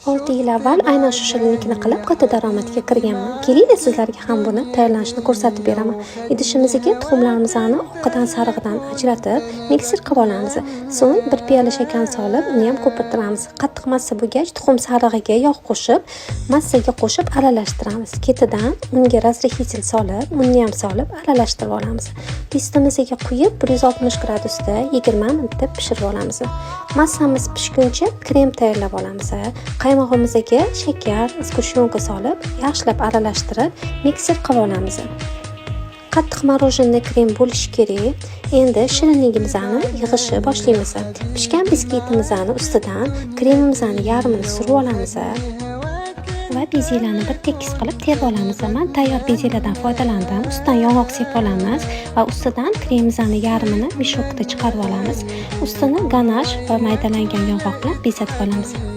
6 yil avval aynan shu shirinlikni qilib katta daromadga kirganman. Kelinglar sizlarga ham buni tayyorlanishini ko'rsatib beraman. Idishimizga tuxumlarimizni oqidan sarig'idan ajratib, mikser qilib olamiz. So'ng bir piyola shakar solib, uni ham ko'pirtiramiz. Qattiq massa bo'lgach, tuxum sarig'iga yog' qo'shib, massaga qo'shib aralashtiramiz. Ketidan unga razrixitelь solib, uni ham solib aralashtirib olamiz. Testimizga quyib, 160 gradusda 20 minutda pishirib olamiz. Massamiz pishguncha krem tayyorlab olamiz. Qaymog'imizga shakar, sgushionka solib, yaxshilab aralashtirib, mikser qilib olamiz. Qattiq morojenli krem bo'lishi kerak. Endi shirinligimizni yig'ishni boshlaymiz. Pishgan biskvitimizni ustidan kremimizni yarmini surib olamiz va bezelarni bir tekis qilib terib olamiz. Men tayyor bezelardan foydalandim. Ustidan yong'oq sepib olamiz va ustidan kremimizni yarmini mishokda chiqarib olamiz. Ustini ganash va maydalangan yong'oq bilan bezatib olamiz.